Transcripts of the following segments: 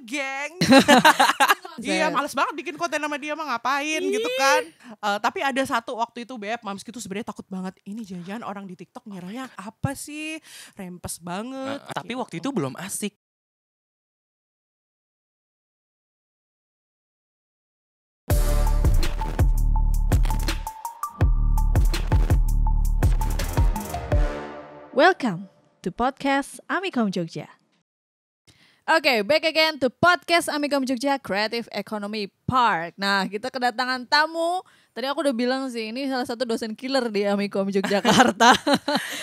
geng. Iya, males banget bikin konten sama dia mah ngapain gitu kan. Tapi ada satu waktu itu Beb, Mamski tuh sebenarnya takut banget. Ini jangan-jangan orang di TikTok ngiranya apa sih? Rempes banget. Tapi waktu itu belum asik. Welcome to podcast Amikom Jogja. Oke, back again to podcast Amikom Jogja Creative Economy Park. Nah, kita kedatangan tamu. Tadi aku udah bilang sih, ini salah satu dosen killer di Amikom Yogyakarta.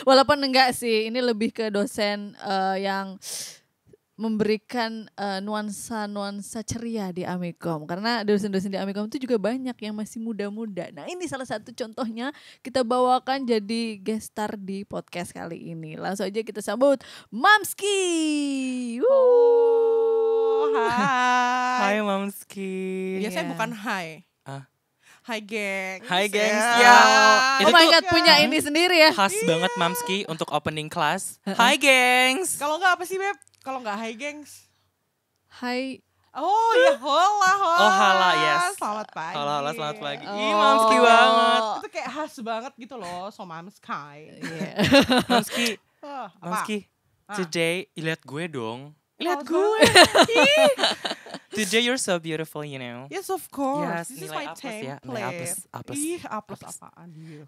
Walaupun enggak sih, ini lebih ke dosen yang memberikan nuansa-nuansa ceria di Amikom. Karena dosen-dosen di Amikom itu juga banyak yang masih muda-muda. Nah, ini salah satu contohnya kita bawakan jadi guest star di podcast kali ini. Langsung aja kita sambut Mamski. Oh, Hai hai. Mamski. Biasanya Iya. bukan hai. Hai gengs. Hai, gengs. Ya. Ya. Oh my Itu god, tuh- punya ini sendiri ya. Khas banget Mamski untuk opening class. Hai gengs. Kalau enggak apa sih Beb? Kalau enggak hai gengs. Hai. Oh ya, hola. Oh, hola, yes. Selamat pagi. Hola, selamat pagi. Oh. Ih, Mamski banget. Itu kayak khas banget gitu loh, so Mamskai. Iya. Mamski, Apa? Mamski. Today, lihat gue dong. Lihat Apa? gue. Today you're so beautiful, you know. Yes, of course. Yes, This is nilai my A plus ya, nilai template. A plus. Ih, A plus A plus. apaan dia?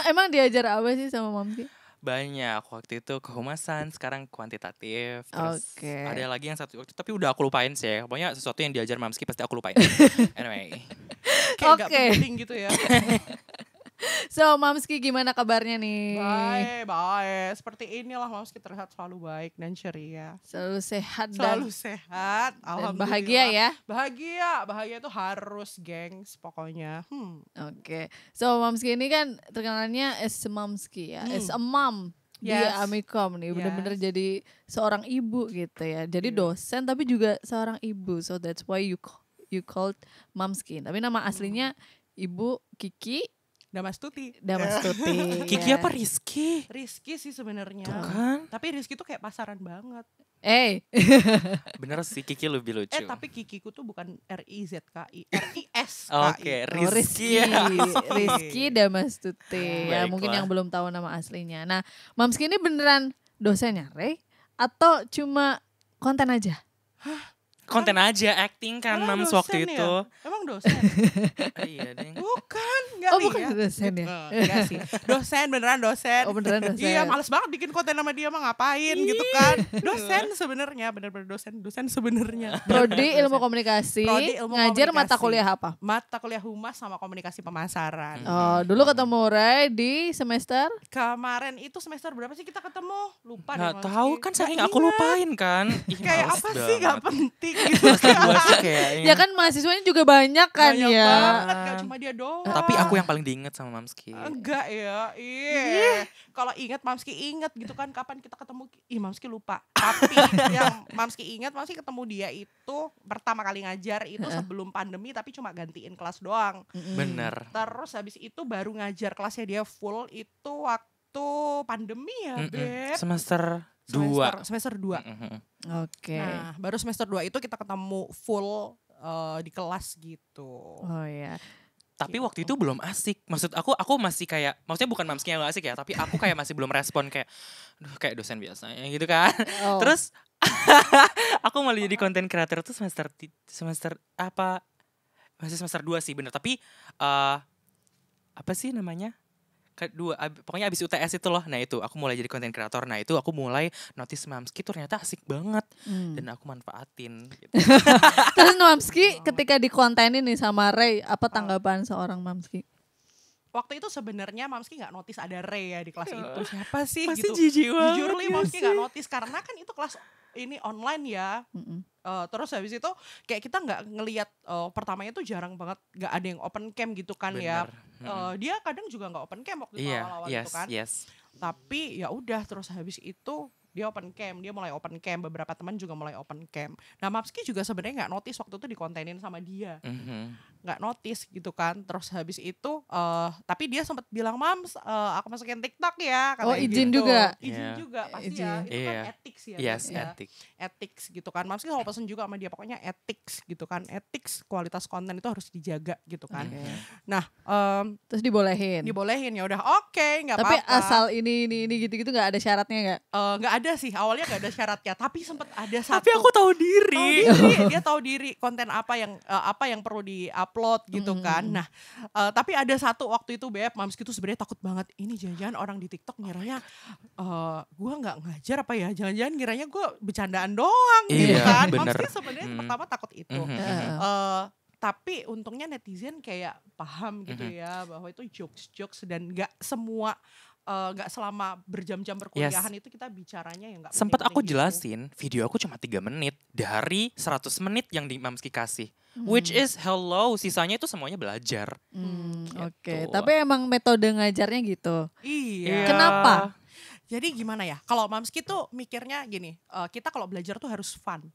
Emang diajar apa sih sama Mamski? Banyak waktu itu kehumasan, sekarang kuantitatif. Terus Oke. ada lagi yang satu waktu tapi udah aku lupain sih. Pokoknya sesuatu yang diajar Mamski pasti aku lupain. Anyway. Kayak gak Oke. penting gitu ya. So, Mamski gimana kabarnya nih? Baik. Seperti inilah Mamski terlihat selalu baik dan ceria. Selalu sehat Selalu dan sehat. Alhamdulillah. bahagia ya. Bahagia itu harus gengs pokoknya. Oke. So, Mamski ini kan terkenalnya as a Mamski ya. As a mom di Yes. Amikom nih. Bener-bener jadi seorang ibu gitu ya. Jadi dosen tapi juga seorang ibu. So, that's why you called Mamski. Tapi nama aslinya Ibu Kiki Damastuti. Damastuti. Kiki ya. apa Rizky? Rizky sih sebenarnya. Tuh kan. Tapi Rizky tuh kayak pasaran banget. Bener sih Kiki lebih lucu. Tapi Kikiku tuh bukan R-I-Z-K-I, R-I-S-K-I. Oke, Oh, Rizky. Rizky Damastuti. Ya, mungkin Baiklah. yang belum tahu nama aslinya. Nah, Mamski ini beneran dosennya, Rey? Atau cuma konten aja? Konten aja, acting kan Emang Mams dosen waktu ya? itu. Emang dosen? Iya, Deng. Bukan, enggak Oh, bukan dosen ya? Enggak sih. Dosen, beneran dosen. Oh, beneran dosen. Iya, males banget bikin konten sama dia mah ngapain gitu kan. Dosen sebenarnya, bener-bener dosen sebenarnya. Prodi Ilmu Komunikasi, Prodi Ilmu ngajar mata Komunikasi. kuliah apa? Mata kuliah humas sama komunikasi pemasaran. Oh, dulu ketemu Rey di semester? Kemarin itu semester berapa sih kita ketemu? Lupa deh. Nggak Mamski. tahu kan saking Nggak aku ingat. lupain kan. Ih, Kayak males apa sih gak banget. penting gitu. Semester dua sih kayaknya. Ya kan mahasiswanya juga banyak kan Banyak ya. banget, gak cuma dia doang. Tapi aku yang paling diinget sama Mamski. Enggak ya, iya. Kalau ingat Mamski inget gitu kan kapan kita ketemu. Ih Mamski lupa. Tapi yang Mamski ingat, Mamski ketemu dia itu pertama kali ngajar itu sebelum pandemi tapi cuma gantiin kelas doang. Bener. Terus habis itu baru ngajar kelasnya dia full itu waktu pandemi ya, Beb. Semester 2. Semester 2. Oke. Nah, baru semester 2 itu kita ketemu full di kelas gitu. Oh ya. Tapi waktu itu belum asik. Maksud aku masih kayak, maksudnya bukan Mamski yang gak asik ya, tapi aku kayak masih belum respon kayak, aduh kayak dosen biasanya gitu kan. Oh. Terus aku malah jadi konten creator tuh semester apa? Masih semester 2 sih bener. Tapi apa sih namanya? Pokoknya abis UTS itu loh. Nah itu aku mulai jadi konten kreator. Nah itu aku mulai notice Mamski ternyata asik banget. Dan aku manfaatin gitu. Terus Mamski ketika dikontenin nih sama Rey, apa tanggapan seorang Mamski? Waktu itu sebenarnya Mamski nggak notice ada Ray ya di kelas itu. Siapa sih Pasti gitu. jijik banget Jujur li ya Mamski sih. nggak notice karena kan itu kelas ini online ya. Terus habis itu kayak kita nggak ngelihat pertamanya tuh jarang banget nggak ada yang open cam gitu kan ya. Bener. Dia kadang juga nggak open cam waktu itu Iya, awal-awal yes, itu kan. yes. Tapi ya udah terus habis itu dia mulai open cam, beberapa teman juga mulai open cam. Nah Mamski juga sebenarnya nggak notice waktu itu dikontenin sama dia, nggak notice gitu kan. Terus habis itu tapi dia sempat bilang, Mams aku masukin TikTok ya, Oh, katanya izin gitu. juga? Izin Iya. juga pasti Izin. ya, itu kan Iya. ethics ya. Yes, ya. etik. Ethics gitu kan. Mamski kalau pesen juga sama dia pokoknya ethics gitu kan. Ethics, kualitas konten itu harus dijaga gitu kan. Oke. Nah Terus dibolehin. dibolehin, ya udah oke, nggak Tapi apa-apa. asal ini gitu-gitu nggak ada syaratnya nggak? Nggak ada sih, awalnya nggak ada syaratnya, tapi sempat ada satu. Tapi aku tahu diri. Dia tahu diri konten apa yang perlu di-upload gitu kan. Nah, tapi ada satu waktu itu Beb, Mamski tuh sebenarnya takut banget. Ini jangan-jangan orang di TikTok ngiranya gue nggak ngajar apa ya? Jangan-jangan ngiranya gue bercandaan doang gitu Iya, kan. bener. Mamski sebenarnya pertama takut itu. Tapi untungnya netizen kayak paham gitu ya bahwa itu jokes dan nggak semua nggak selama berjam-jam perkuliahan itu kita bicaranya ya nggak Sempat aku penting-penting gitu. jelasin, video aku cuma 3 menit dari 100 menit yang di Mamski kasih. Which is hello, sisanya itu semuanya belajar. Oke, Gitu. tapi emang metode ngajarnya gitu. Iya. Kenapa? Jadi gimana ya? Kalau Mamski tuh mikirnya gini, kita kalau belajar tuh harus fun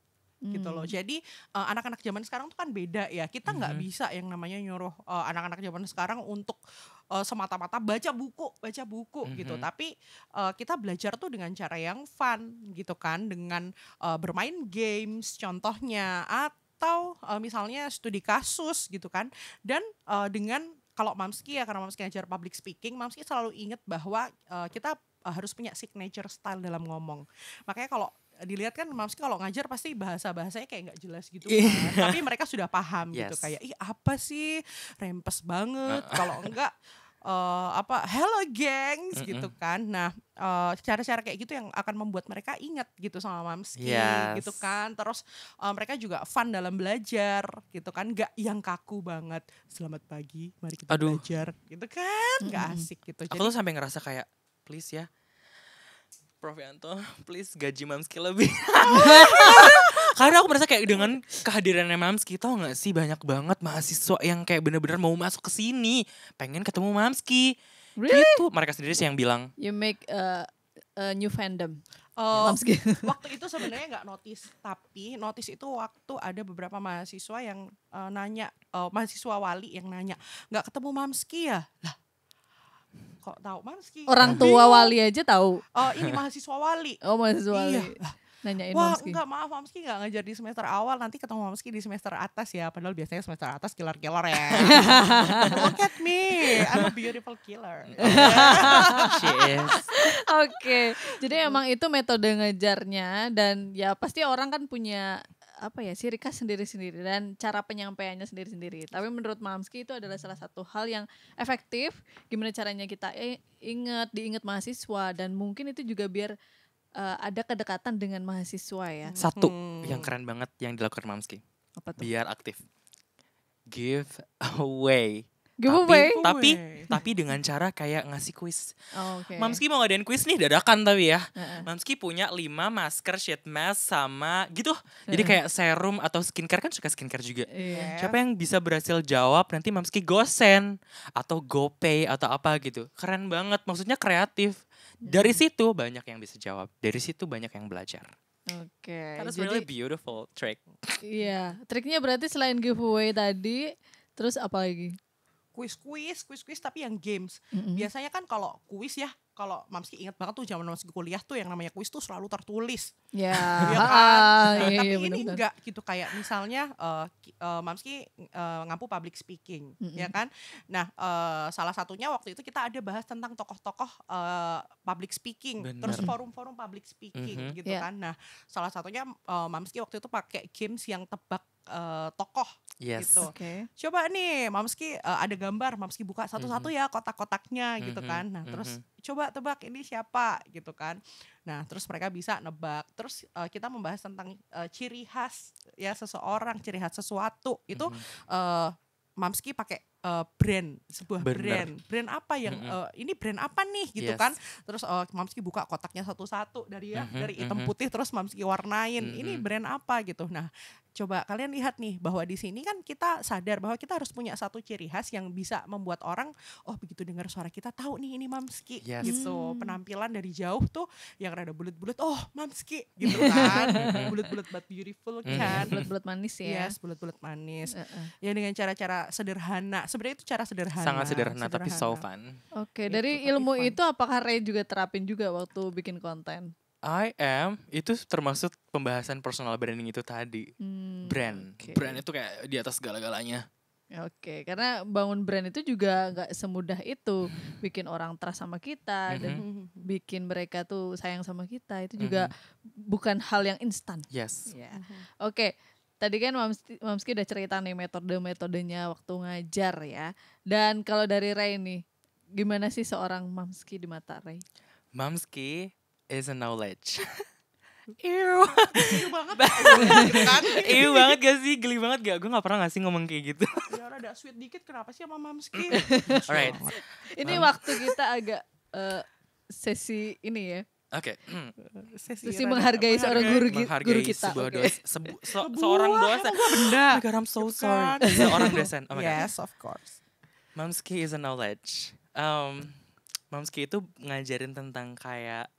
gitu loh. Jadi anak-anak zaman sekarang tuh kan beda ya. Kita nggak bisa yang namanya nyuruh anak-anak zaman sekarang untuk semata-mata baca buku gitu. Tapi kita belajar tuh dengan cara yang fun gitu kan, dengan bermain games contohnya, atau misalnya studi kasus gitu kan. Dan dengan kalau Mamski ya, karena Mamski ngajar public speaking, Mamski selalu ingat bahwa kita harus punya signature style dalam ngomong. Makanya kalau dilihat kan Mamski kalau ngajar pasti bahasanya kayak nggak jelas gitu kan. Tapi mereka sudah paham gitu, Yes. kayak ih apa sih, rempes banget. Kalau enggak hello gengs gitu kan. Nah cara-cara kayak gitu yang akan membuat mereka ingat gitu sama Mamski Yes. gitu kan. Terus mereka juga fun dalam belajar gitu kan, nggak yang kaku banget. Selamat pagi, mari kita Aduh. belajar gitu kan, nggak asik gitu. Aku tuh sampai ngerasa kayak, please ya, Prof Yanto, please gaji Mamski lebih. Karena aku merasa kayak dengan kehadirannya Mamski, tau gak sih banyak banget mahasiswa yang kayak bener-bener mau masuk ke sini, pengen ketemu Mamski. Really? Gitu, mereka sendiri sih yang bilang. You make a new fandom. Eh, Mamski. waktu itu sebenarnya nggak notice, tapi notice itu waktu ada beberapa mahasiswa yang nanya, mahasiswa wali yang nanya, nggak ketemu Mamski ya? Lah, kok tahu Mamski? Orang tua wali aja tahu. Ini mahasiswa wali. Oh, mahasiswa wali. Iya. Lah, Nanyain wah Mamski. enggak, maaf Mamski nggak ngajar di semester awal, nanti ketemu Mamski di semester atas ya. Padahal biasanya semester atas killer-killer ya. Look at me, I'm a beautiful killer. She is. Oke, jadi emang itu metode ngajarnya, dan ya pasti orang kan punya apa ya, ciri khas sendiri-sendiri dan cara penyampaiannya sendiri-sendiri. Tapi menurut Mamski itu adalah salah satu hal yang efektif. Gimana caranya kita diingat mahasiswa, dan mungkin itu juga biar ada kedekatan dengan mahasiswa ya. Satu yang keren banget yang dilakukan Mamski, Apa tuh? biar aktif. Give away. Giveaway. Tapi dengan cara kayak ngasih kuis. Oh, oke. Mamski mau ngadain kuis nih dadakan tapi ya. Heeh. Mamski punya 5 masker sheet mask sama gitu. Jadi kayak serum atau skincare, kan suka skincare juga. Iya. Siapa yang bisa berhasil jawab, nanti Mamski gosen atau GoPay atau apa gitu. Keren banget, maksudnya kreatif. Dari situ banyak yang bisa jawab. Dari situ banyak yang belajar. Oke. That's Jadi really beautiful trick. iya, triknya berarti selain giveaway tadi, terus apa lagi? kuis tapi yang games. Biasanya kan kalau kuis ya, kalau Mamski ingat banget tuh zaman Mamski kuliah tuh yang namanya kuis tuh selalu tertulis. Ya, Ya kan? iya, Tapi iya, ini benar-benar. enggak gitu, kayak misalnya Mamski ngampu public speaking, ya kan? Nah, salah satunya waktu itu kita ada bahas tentang tokoh-tokoh public speaking, Bener. terus forum-forum public speaking gitu Iya. kan. Nah, salah satunya Mamski waktu itu pakai games yang tebak tokoh Yes. gitu. Oke. Coba nih Mamski ada gambar, Mamski buka satu-satu ya kotak-kotaknya gitu kan. Nah, terus coba tebak ini siapa gitu kan. Nah, terus mereka bisa nebak. Terus kita membahas tentang ciri khas ya seseorang, ciri khas sesuatu. Itu Mamski pakai sebuah Bener. brand apa yang ini brand apa nih gitu Yes. kan. Terus Mamski buka kotaknya satu-satu dari hitam putih, terus Mamski warnain ini brand apa gitu. Nah, coba kalian lihat nih bahwa di sini kan kita sadar bahwa kita harus punya satu ciri khas yang bisa membuat orang begitu dengar suara kita tahu nih ini Mamski Yes. gitu. Penampilan dari jauh tuh yang rada bulat-bulat, Mamski gitu kan. Bulat-bulat but beautiful kan. Bulat-bulat manis ya. Yes, bulat-bulat manis. Ya dengan cara-cara sederhana. Sebenarnya itu cara sederhana. Sangat sederhana tapi so fun. Oke, Gitu, dari tapi ilmu fun. itu apakah Ray juga terapin juga waktu bikin konten? Itu termasuk pembahasan personal branding itu tadi. Brand. oke. Brand itu kayak di atas segala-galanya. Oke, karena bangun brand itu juga nggak semudah itu. Bikin orang trust sama kita dan bikin mereka tuh sayang sama kita itu juga bukan hal yang instan. Yes. Ya. Oke, tadi kan Mamski udah cerita nih metode-metodenya waktu ngajar ya. Dan kalau dari Ray nih, gimana sih seorang Mamski di mata Ray? Mamski is a knowledge. Ew banget gitu kan. Ew banget gak sih? Geli banget gak? Gue gak pernah gak sih ngomong kayak gitu. Ya rada sweet dikit, kenapa sih sama Mamski? Alright. Ini waktu kita agak sesi ini ya. Oke. Sesi menghargai seorang guru Menghargai kita. sebuah Oke. seorang dosen. benda. Oh my God, I'm so Gitu sorry. kan. Seorang dosen. Oh my God. Yes, of course. Mamski is a knowledge. Mamski itu ngajarin tentang kayak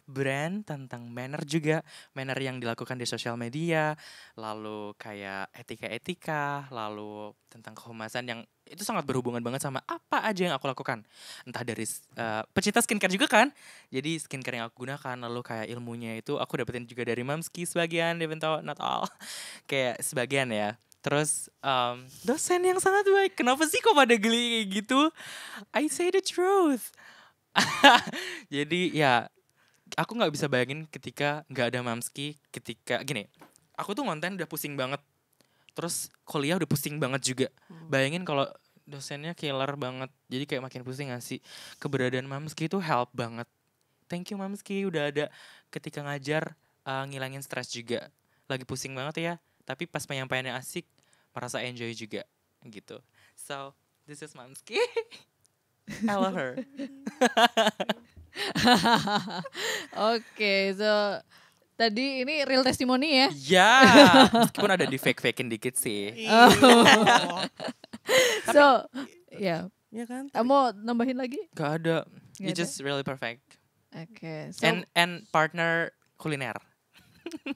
brand, tentang manner juga, manner yang dilakukan di sosial media, lalu kayak etika-etika, lalu tentang kehumasan yang itu sangat berhubungan banget sama apa aja yang aku lakukan. Entah dari pecinta skincare juga kan, jadi skincare yang aku gunakan, lalu kayak ilmunya itu aku dapetin juga dari Mamski sebagian, even though not all, kayak sebagian ya. Terus dosen yang sangat baik. Kenapa sih kok pada geli kayak gitu? I say the truth. Jadi ya aku nggak bisa bayangin ketika nggak ada Mamski. Ketika gini, aku tuh konten udah pusing banget. Terus kuliah udah pusing banget juga. Bayangin kalau dosennya killer banget. Jadi kayak makin pusing gak sih? Keberadaan Mamski itu help banget. Thank you Mamski udah ada ketika ngajar, ngilangin stres juga. Lagi pusing banget ya. Tapi pas penyampaiannya asik, merasa enjoy juga gitu. So, this is Mamski. I love her. Oke, so tadi ini real testimony ya. Ya, meskipun ada di fake-fakein dikit sih. So, ya, Ya kan? kamu nambahin lagi? Gak ada. Nggak You ada? just really perfect. Oke, so, And partner kuliner.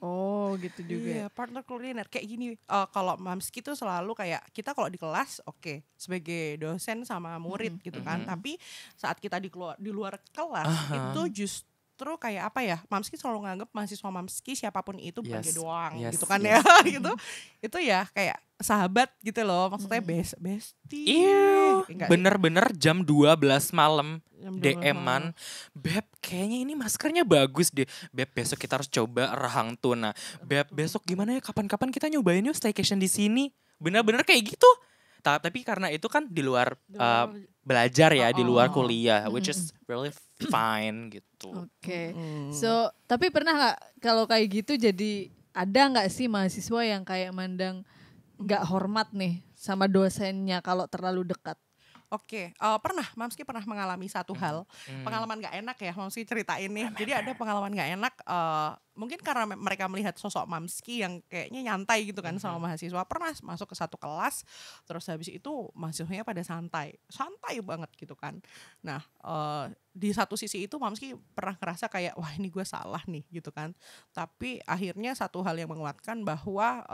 oh gitu juga. Iya, partner kuliner kayak gini. Kalau Mamski tuh selalu kayak kita kalau di kelas oke, sebagai dosen sama murid gitu kan. Tapi saat kita di luar kelas itu justru kayak apa ya? Mamski selalu nganggap mahasiswa Mamski siapapun itu bukan dia doang gitu kan ya. Gitu. Itu ya kayak sahabat gitu loh. Maksudnya bestie. Iya, Enggak sih. bener-bener jam 12 malam Jam 12 DM-an. Beb, kayaknya ini maskernya bagus deh. Beb, besok kita harus coba rahang tuna. Beb, besok gimana ya? Kapan-kapan kita nyobain yuk staycation di sini. Bener-bener kayak gitu. Tapi karena itu kan di luar belajar ya, di luar kuliah, which is really fine gitu. Oke, so tapi pernah nggak kalau kayak gitu jadi ada nggak sih mahasiswa yang kayak mandang nggak hormat nih sama dosennya kalau terlalu dekat? Oke, Mamski pernah mengalami satu hal, pengalaman gak enak ya, Mamski ceritain nih. Jadi ada pengalaman gak enak, mungkin karena mereka melihat sosok Mamski yang kayaknya nyantai gitu kan sama mahasiswa. Pernah masuk ke satu kelas, terus habis itu mahasiswanya pada santai banget gitu kan. Nah, di satu sisi itu Mamski pernah ngerasa kayak, wah ini gue salah nih gitu kan. Tapi akhirnya satu hal yang menguatkan bahwa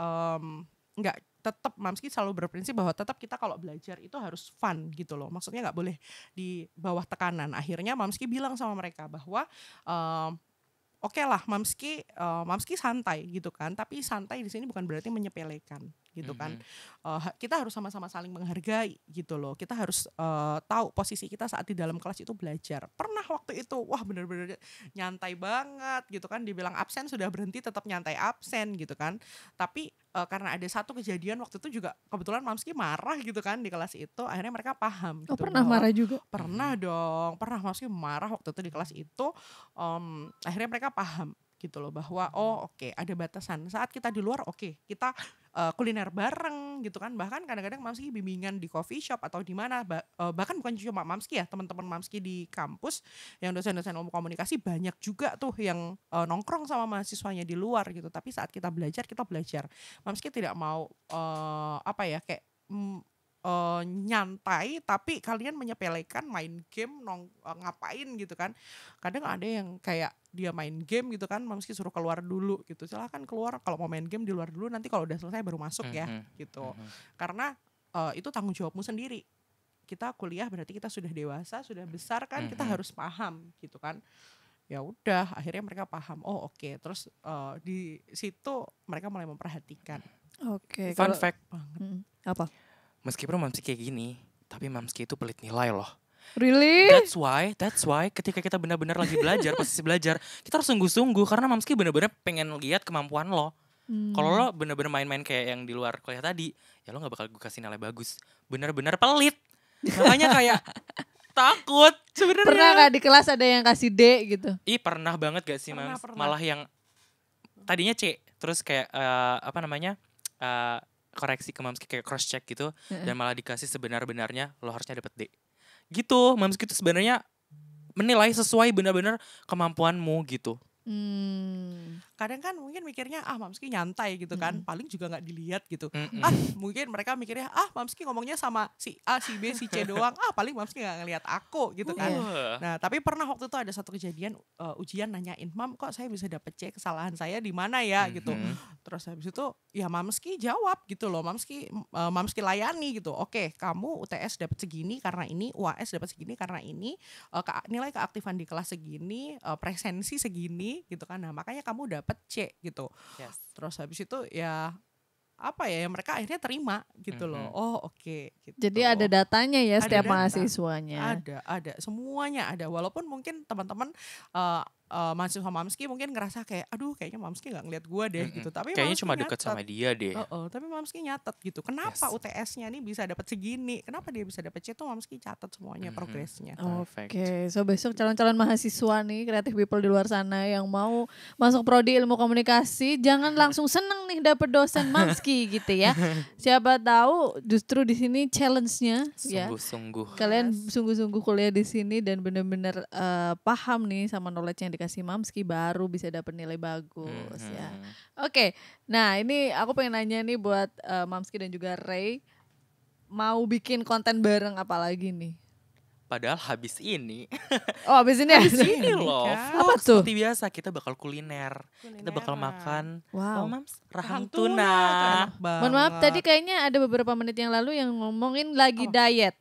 nggak, tetap Mamski selalu berprinsip bahwa tetap kita kalau belajar itu harus fun gitu loh. Maksudnya nggak boleh di bawah tekanan. Akhirnya Mamski bilang sama mereka bahwa oke lah Mamski santai gitu kan. Tapi santai di sini bukan berarti menyepelekan gitu kan. Kita harus sama-sama saling menghargai gitu loh. Kita harus tahu posisi kita saat di dalam kelas itu belajar. Pernah waktu itu wah bener-bener nyantai banget gitu kan. Dibilang absen sudah berhenti tetap nyantai absen gitu kan. Tapi karena ada satu kejadian waktu itu juga kebetulan Mamski marah gitu kan di kelas itu. Akhirnya mereka paham gitu. Pernah bahwa, marah juga? Pernah dong. Pernah Mamski marah waktu itu di kelas itu. Akhirnya mereka paham gitu loh, bahwa ada batasan saat kita di luar, kita kuliner bareng gitu kan, bahkan kadang-kadang Mamski bimbingan di coffee shop atau di mana, bahkan bukan cuma Mamski ya, teman-teman Mamski di kampus yang dosen-dosen ilmu komunikasi banyak juga tuh yang nongkrong sama mahasiswanya di luar gitu, tapi saat kita belajar. Mamski tidak mau kayak nyantai tapi kalian menyepelekan main game ngapain gitu kan. Kadang ada yang kayak dia main game gitu kan, Mamski suruh keluar dulu gitu, silahkan keluar kalau mau main game di luar dulu, nanti kalau udah selesai baru masuk ya gitu. Karena itu tanggung jawabmu sendiri, kita kuliah berarti kita sudah dewasa, sudah besar kan, kita harus paham gitu kan. Ya udah, akhirnya mereka paham. Terus di situ mereka mulai memperhatikan. Fun fact, Apa? meskipun Mamski kayak gini, tapi Mamski itu pelit nilai loh. Really? That's why ketika kita benar-benar lagi belajar, posisi belajar, kita harus sungguh-sungguh karena Mamski benar-benar pengen lihat kemampuan lo. Kalau lo benar-benar main-main kayak yang di luar kuliah tadi, ya lo nggak bakal gue kasih nilai bagus. Benar-benar pelit. Makanya kayak takut sebenarnya. Pernah gak di kelas ada yang kasih D gitu? Pernah banget gak sih, Mams? Malah yang tadinya C, terus kayak koreksi ke Mamski kayak cross check gitu, dan malah dikasih sebenar-benarnya lo harusnya dapet D. Gitu, Mamski itu sebenarnya menilai sesuai benar-benar kemampuanmu gitu. Kadang kan mungkin mikirnya Mamski nyantai gitu kan, paling juga nggak dilihat gitu. Mungkin mereka mikirnya Mamski ngomongnya sama si A, si B, si C doang, paling Mamski nggak ngelihat aku gitu kan. Nah tapi pernah waktu itu ada satu kejadian ujian, nanyain, Mam kok saya bisa dapet C, kesalahan saya di mana ya gitu. Terus habis itu ya Mamski jawab gitu loh, Mamski layani gitu. Oke, kamu UTS dapet segini karena ini, UAS dapet segini karena ini, nilai keaktifan di kelas segini, presensi segini gitu kan. Nah makanya kamu dapet C gitu. Yes. Terus habis itu ya mereka akhirnya terima gitu loh. Gitu. Jadi ada datanya ya, Ada setiap data. mahasiswanya. Ada, semuanya ada. Walaupun mungkin teman-teman mahasiswa Mamski mungkin ngerasa kayak aduh kayaknya Mamski nggak ngeliat gue deh gitu, tapi kayaknya Mamski cuma deket nyatet. sama dia deh. Tapi Mamski nyatet gitu, kenapa Yes. UTS-nya nih bisa dapat segini, kenapa dia bisa dapat C, tuh Mamski catat semuanya progresnya. Perfect. So besok calon-calon mahasiswa nih, creative people di luar sana yang mau masuk prodi ilmu komunikasi, jangan langsung seneng nih dapet dosen Mamski gitu ya. Siapa tahu justru di sini challenge-nya ya. Sungguh-sungguh. Kalian sungguh-sungguh kuliah di sini dan benar-benar paham nih sama knowledge yang dikasih Mamski, baru bisa dapet nilai bagus ya. Oke, nah ini aku pengen nanya nih buat Mamski dan juga Ray, mau bikin konten bareng apa lagi nih? Padahal habis ini Habis ini ini loh, kan? Apa vlog tuh? seperti biasa kita bakal kuliner. Kita bakal makan. Wow. Mams, rahang Tuh tuna. enak banget. Mohon maaf, tadi kayaknya ada beberapa menit yang lalu yang ngomongin lagi diet.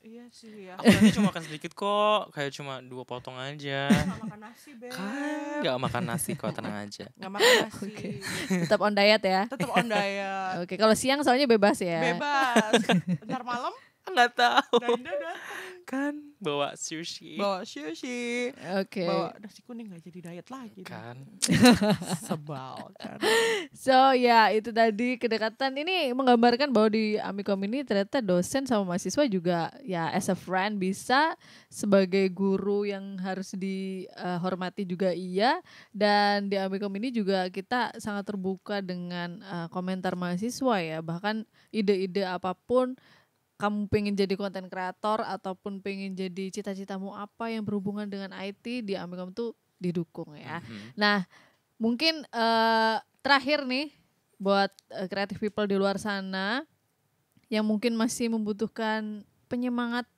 Iya sih ya. Aku nanti cuma makan sedikit kok, kayak cuma 2 potong aja. Nggak makan nasi, Beb. Kan nggak makan nasi kok, tenang aja. Nggak makan nasi. Tetap on diet ya. Tetap on diet. Oke, kalau siang soalnya bebas ya. Bebas. Ntar malam Nggak tahu. Dinda datang Kan bawa sushi. bawa sushi, Oke. bawa nasi kuning, nggak jadi diet lagi. Kan. Sebal kan. So ya itu tadi kedekatan ini menggambarkan bahwa di Amikom ini ternyata dosen sama mahasiswa juga ya as a friend bisa, sebagai guru yang harus dihormati juga iya, dan di Amikom ini juga kita sangat terbuka dengan komentar mahasiswa ya, bahkan ide-ide apapun, kamu pengen jadi konten kreator ataupun pengen jadi cita-citamu apa yang berhubungan dengan IT, di Amikom tuh didukung ya. Nah mungkin terakhir nih buat creative people di luar sana yang mungkin masih membutuhkan penyemangat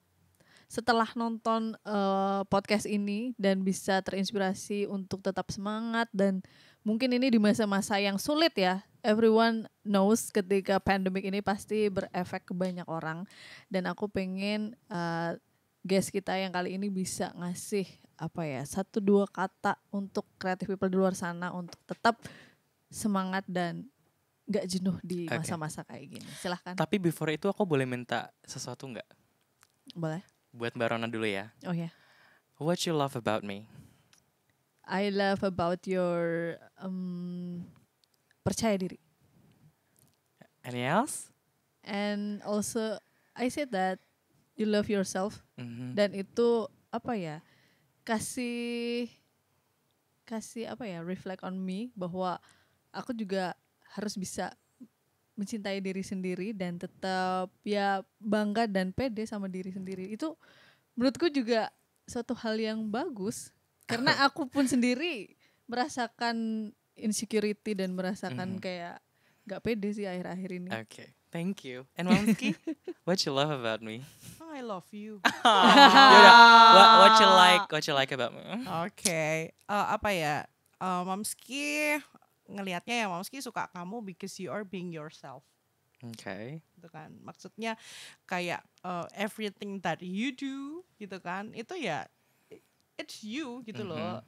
setelah nonton podcast ini dan bisa terinspirasi untuk tetap semangat, dan mungkin ini di masa-masa yang sulit ya. Everyone knows ketika pandemic ini pasti berefek ke banyak orang, dan aku pengen guest kita yang kali ini bisa ngasih 1-2 kata untuk creative people di luar sana untuk tetap semangat dan gak jenuh di masa-masa kayak gini. Silahkan. Tapi before itu aku boleh minta sesuatu nggak? Boleh. Buat Mbak Rona dulu ya. Oh ya. What you love about me? I love about your percaya diri. Any else? And also I said that you love yourself. Dan itu kasih kasih apa ya, reflect on me bahwa aku juga harus bisa mencintai diri sendiri dan tetap ya bangga dan pede sama diri sendiri. Itu menurutku juga suatu hal yang bagus karena aku pun sendiri merasakan insecurity dan merasakan kayak gak pede sih akhir-akhir ini. Okay, thank you. And Mamski, what you love about me? I love you. Yaudah, what you like about me? Oke, apa ya? Mamski ngelihatnya ya Mamski suka kamu because you are being yourself. Okay. Gitu kan. Maksudnya kayak everything that you do gitu kan. Itu ya it's you gitu loh.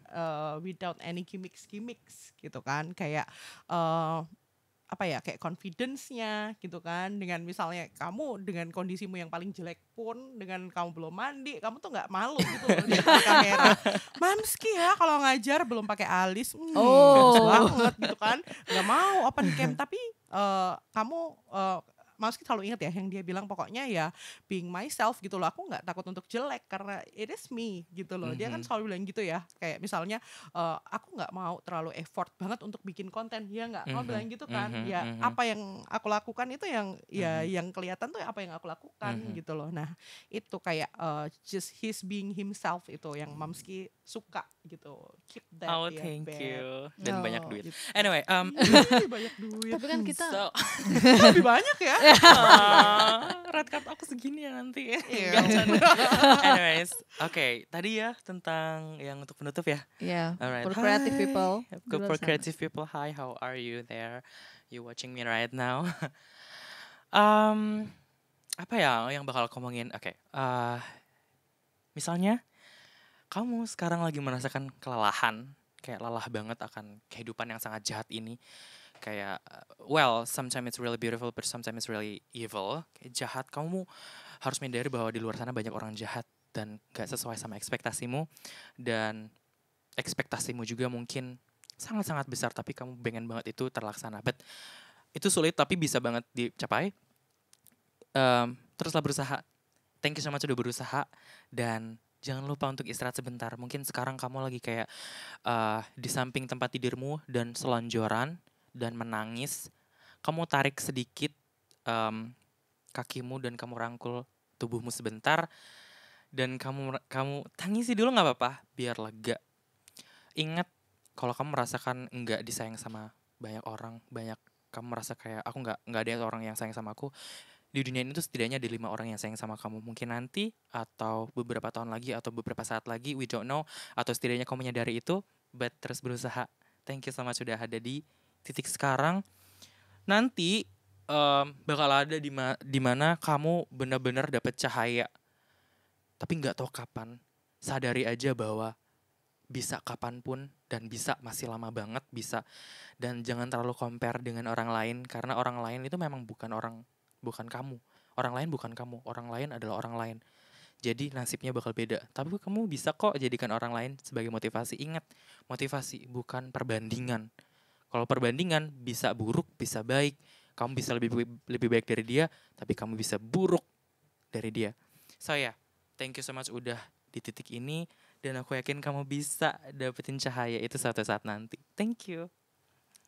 Without any gimmicks gitu kan. Kayak apa ya, kayak confidence-nya gitu kan, dengan misalnya kamu dengan kondisimu yang paling jelek pun, dengan kamu belum mandi, kamu tuh nggak malu gitu loh di depan kamera. Mamski ya kalau ngajar belum pakai alis, bagus banget gitu kan, nggak mau open cam, tapi kamu Mamski selalu ingat ya yang dia bilang, pokoknya ya being myself gitu loh, aku nggak takut untuk jelek karena it is me gitu loh. Dia kan selalu bilang gitu ya, kayak misalnya aku nggak mau terlalu effort banget untuk bikin konten, dia nggak mau bilang gitu kan. Ya apa yang aku lakukan itu yang ya yang kelihatan tuh apa yang aku lakukan gitu loh. Nah itu kayak just his being himself itu yang Mamski suka gitu. Keep that. Oh, ya, thank babe. you. Dan banyak duit. Gitu. Anyway, Ih, banyak duit. Tapi kan kita so, Lebih banyak ya. red card aku segini ya nanti. Iya. Anyways, okay, tadi ya tentang yang untuk penutup ya. ya Alright. for creative Hi. people di Go luar for sana. creative people. Hi, how are you there? You watching me right now? Apa ya yang bakal aku ngomongin? Oke, misalnya kamu sekarang lagi merasakan kelelahan, kayak lelah banget akan kehidupan yang sangat jahat ini. Kayak, well, sometimes it's really beautiful, but sometimes it's really evil. Kayak jahat, kamu harus menyadari bahwa di luar sana banyak orang jahat dan gak sesuai sama ekspektasimu. Dan ekspektasimu juga mungkin sangat-sangat besar, tapi kamu pengen banget itu terlaksana. But itu sulit, tapi bisa banget dicapai. Teruslah berusaha. Thank you so much udah berusaha. Dan jangan lupa untuk istirahat sebentar. Mungkin sekarang kamu lagi kayak di samping tempat tidurmu dan selonjoran dan menangis. Kamu tarik sedikit kakimu dan kamu rangkul tubuhmu sebentar. Dan kamu tangisi dulu gak apa-apa, biar lega. Ingat, kalau kamu merasakan enggak disayang sama banyak orang, kamu merasa kayak aku nggak ada orang yang sayang sama aku, di dunia ini tuh setidaknya ada 5 orang yang sayang sama kamu. Mungkin nanti atau beberapa tahun lagi atau beberapa saat lagi, we don't know, atau setidaknya kamu menyadari itu, but terus berusaha. Thank you so much sudah ada di titik sekarang. Nanti bakal ada di mana kamu benar-benar dapat cahaya, tapi nggak tahu kapan. Sadari aja bahwa bisa kapanpun dan bisa masih lama banget bisa. Dan jangan terlalu compare dengan orang lain, karena orang lain itu memang bukan kamu. Orang lain bukan kamu, orang lain adalah orang lain. Jadi nasibnya bakal beda. Tapi kamu bisa kok jadikan orang lain sebagai motivasi. Ingat, motivasi bukan perbandingan. Kalau perbandingan bisa buruk, bisa baik. Kamu bisa lebih baik dari dia, tapi kamu bisa buruk dari dia. So yeah, thank you so much udah di titik ini. Dan aku yakin kamu bisa dapetin cahaya itu suatu saat nanti. Thank you.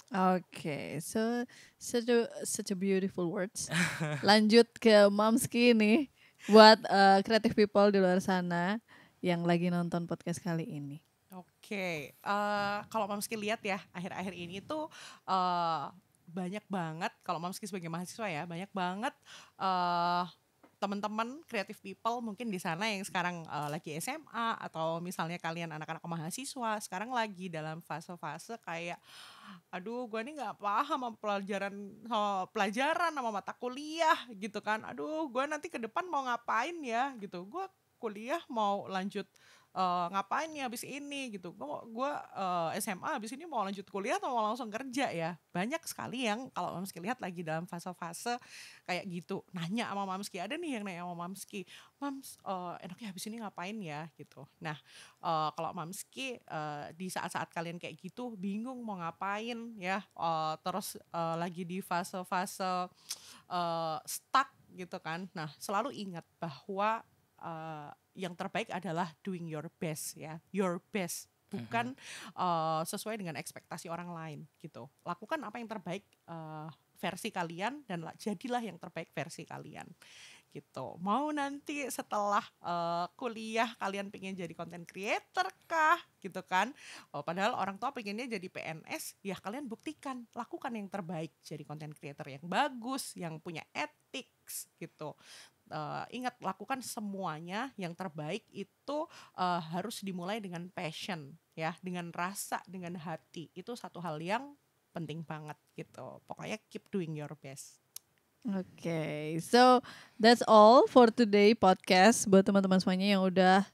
Okay, so such a beautiful words. Lanjut ke Mamski nih, buat creative people di luar sana yang lagi nonton podcast kali ini. Oke, kalau Mamski lihat ya akhir-akhir ini tuh banyak banget, kalau Mamski sebagai mahasiswa ya, banyak banget teman-teman creative people mungkin di sana yang sekarang lagi SMA, atau misalnya kalian anak-anak mahasiswa sekarang lagi dalam fase-fase kayak, aduh gue nih nggak paham sama pelajaran sama mata kuliah gitu kan, aduh gue nanti ke depan mau ngapain ya gitu, gue kuliah mau lanjut ngapain nih abis ini gitu, gue SMA abis ini mau lanjut kuliah atau mau langsung kerja ya. Banyak sekali yang kalau Mamski lihat lagi dalam fase-fase kayak gitu, nanya sama Mamski, ada nih yang nanya sama Mamski, Mams enaknya abis ini ngapain ya gitu. Nah kalau Mamski di saat-saat kalian kayak gitu bingung mau ngapain ya, terus lagi di fase-fase stuck gitu kan, nah selalu ingat bahwa yang terbaik adalah doing your best ya, your best bukan sesuai dengan ekspektasi orang lain gitu. Lakukan apa yang terbaik versi kalian dan jadilah yang terbaik versi kalian gitu. Mau nanti setelah kuliah kalian pengen jadi content creator kah gitu kan, padahal orang tua pengennya jadi PNS, ya kalian buktikan, lakukan yang terbaik, jadi content creator yang bagus, yang punya ethics gitu. Ingat, lakukan semuanya yang terbaik itu harus dimulai dengan passion ya, dengan rasa, dengan hati. Itu satu hal yang penting banget gitu. Pokoknya keep doing your best. Okay, so that's all for today podcast. Buat teman-teman semuanya yang udah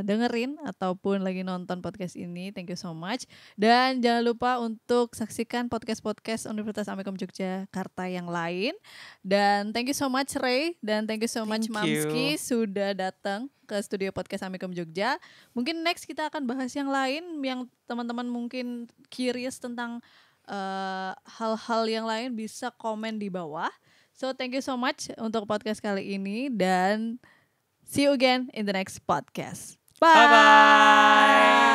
dengerin ataupun lagi nonton podcast ini, thank you so much. Dan jangan lupa untuk saksikan podcast-podcast Universitas Amikom Yogyakarta yang lain. Dan thank you so much Ray, dan thank you so much Mamski sudah datang ke studio podcast Amikom Jogja. Mungkin next kita akan bahas yang lain yang teman-teman mungkin curious tentang hal-hal yang lain, bisa komen di bawah. So thank you so much untuk podcast kali ini, dan see you again in the next podcast. Bye. Bye-bye.